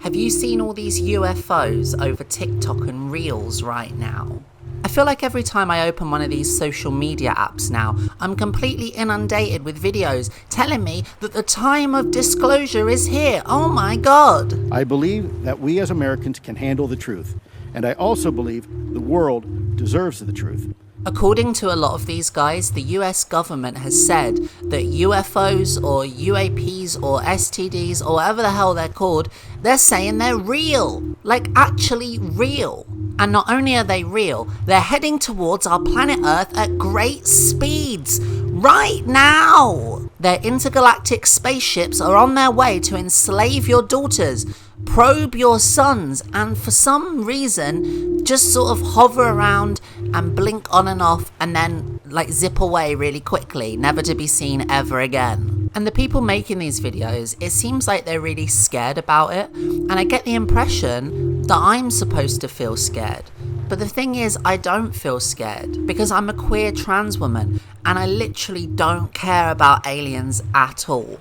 Have you seen all these UFOs over TikTok and Reels right now? I feel like every time I open one of these social media apps now, I'm completely inundated with videos telling me that the time of disclosure is here. Oh my God. I believe that we as Americans can handle the truth, and I also believe the world deserves the truth. According to a lot of these guys, the US government has said that UFOs or UAPs or STDs or whatever the hell they're called, they're saying they're real, like actually real. And not only are they real, they're heading towards our planet Earth at great speeds right now. Their intergalactic spaceships are on their way to enslave your daughters, probe your sons, and for some reason just sort of hover around and blink on and off and then like zip away really quickly, never to be seen ever again. And the people making these videos, it seems like they're really scared about it, and I get the impression that I'm supposed to feel scared. But the thing is, I don't feel scared because I'm a queer trans woman and I literally don't care about aliens at all.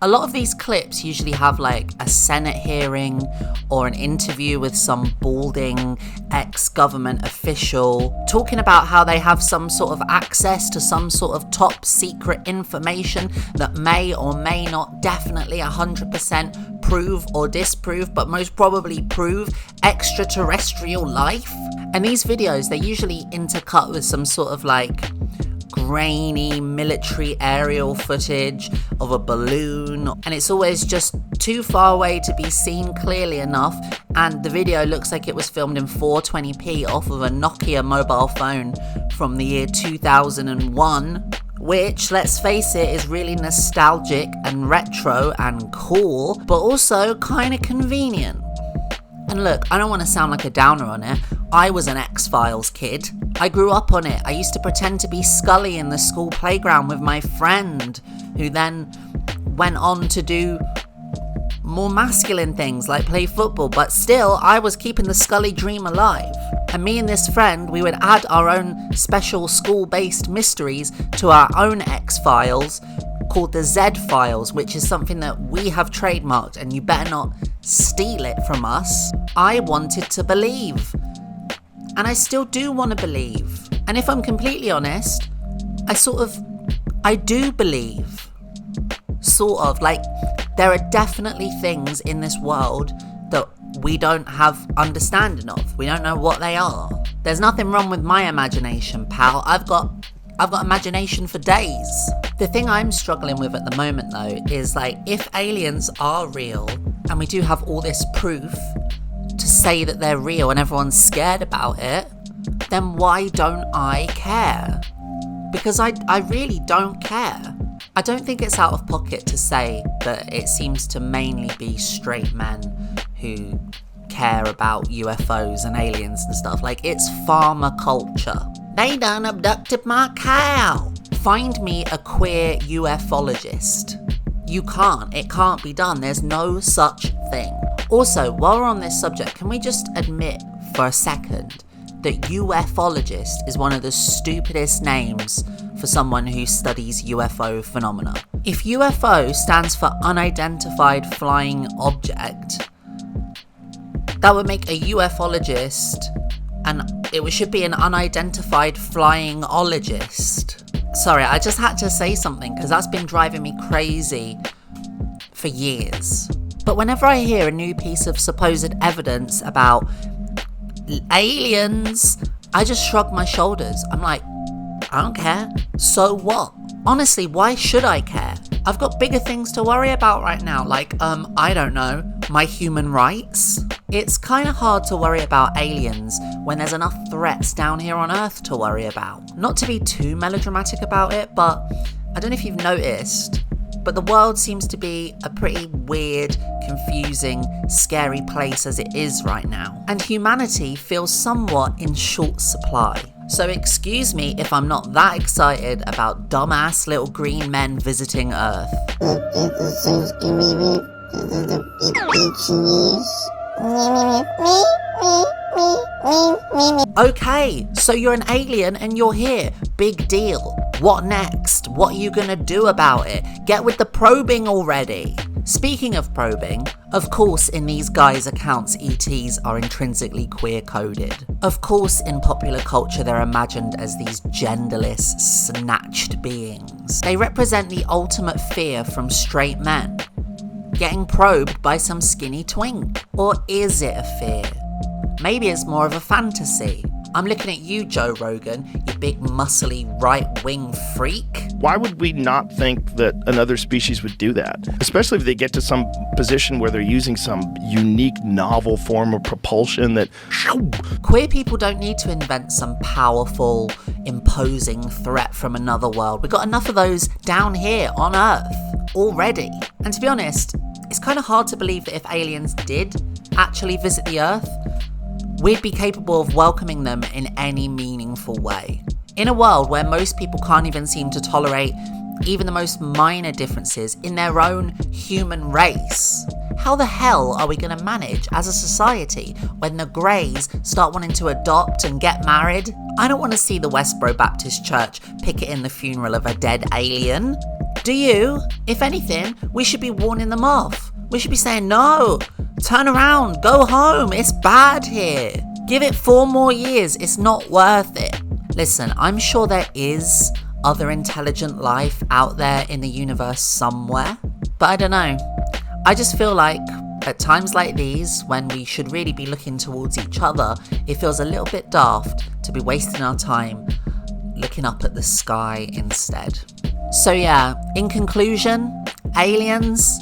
A lot of these clips usually have like a Senate hearing or an interview with some balding ex-government official talking about how they have some sort of access to some sort of top secret information that may or may not definitely 100% prove or disprove, but most probably prove extraterrestrial life. And these videos, they're usually intercut with some sort of like grainy military aerial footage of a balloon, and it's always just too far away to be seen clearly enough, and the video looks like it was filmed in 420p off of a Nokia mobile phone from the year 2001, which, let's face it, is really nostalgic and retro and cool, but also kind of convenient. And look, I don't want to sound like a downer on it. I was an X-Files kid. I grew up on it. I used to pretend to be Scully in the school playground with my friend, who then went on to do more masculine things like play football, but still I was keeping the Scully dream alive. And me and this friend, we would add our own special school-based mysteries to our own X-Files called the Z-Files, which is something that we have trademarked and you better not steal it from us. I wanted to believe. And I still do want to believe. And if I'm completely honest, I do believe. Sort of. Like, there are definitely things in this world that we don't have understanding of. We don't know what they are. There's nothing wrong with my imagination, pal. I've got imagination for days. The thing I'm struggling with at the moment, though, is like, if aliens are real and we do have all this proof to say that they're real and everyone's scared about it, then why don't I care? Because I really don't care. I don't think it's out of pocket to say that it seems to mainly be straight men who care about UFOs and aliens and stuff. Like, it's farmer culture. They done abducted my cow. Find me a queer ufologist. You can't. It can't be done. There's no such thing. Also, while we're on this subject, can we just admit for a second that ufologist is one of the stupidest names for someone who studies UFO phenomena? If UFO stands for unidentified flying object, that would make a ufologist, and it should be an unidentified flying-ologist. Sorry, I just had to say something because that's been driving me crazy for years. But whenever I hear a new piece of supposed evidence about aliens, I just shrug my shoulders. I'm like, I don't care. So what? Honestly, why should I care? I've got bigger things to worry about right now, like, I don't know, my human rights. It's kind of hard to worry about aliens when there's enough threats down here on Earth to worry about. Not to be too melodramatic about it, but I don't know if you've noticed, but the world seems to be a pretty weird, confusing, scary place as it is right now. And humanity feels somewhat in short supply. So excuse me if I'm not that excited about dumbass little green men visiting Earth. Okay, so you're an alien and you're here. Big deal. What next? What are you gonna do about it? Get with the probing already. Speaking of probing, of course in these guys' accounts ETs are intrinsically queer coded. Of course in popular culture they're imagined as these genderless, snatched beings. They represent the ultimate fear from straight men. Getting probed by some skinny twink. Or is it a fear? Maybe it's more of a fantasy. I'm looking at you, Joe Rogan, you big muscly right-wing freak. Why would we not think that another species would do that? Especially if they get to some position where they're using some unique, novel form of propulsion that... Queer people don't need to invent some powerful, imposing threat from another world. We've got enough of those down here on Earth already. And to be honest, it's kind of hard to believe that if aliens did actually visit the Earth, we'd be capable of welcoming them in any meaningful way. In a world where most people can't even seem to tolerate even the most minor differences in their own human race, how the hell are we going to manage as a society when the Greys start wanting to adopt and get married? I don't want to see the Westboro Baptist Church picketing the funeral of a dead alien. Do you? If anything, we should be warning them off. We should be saying, no, turn around, go home, it's bad here. Give it 4 more years, it's not worth it. Listen, I'm sure there is other intelligent life out there in the universe somewhere, but I don't know. I just feel like at times like these, when we should really be looking towards each other, it feels a little bit daft to be wasting our time looking up at the sky instead. So yeah, in conclusion, aliens...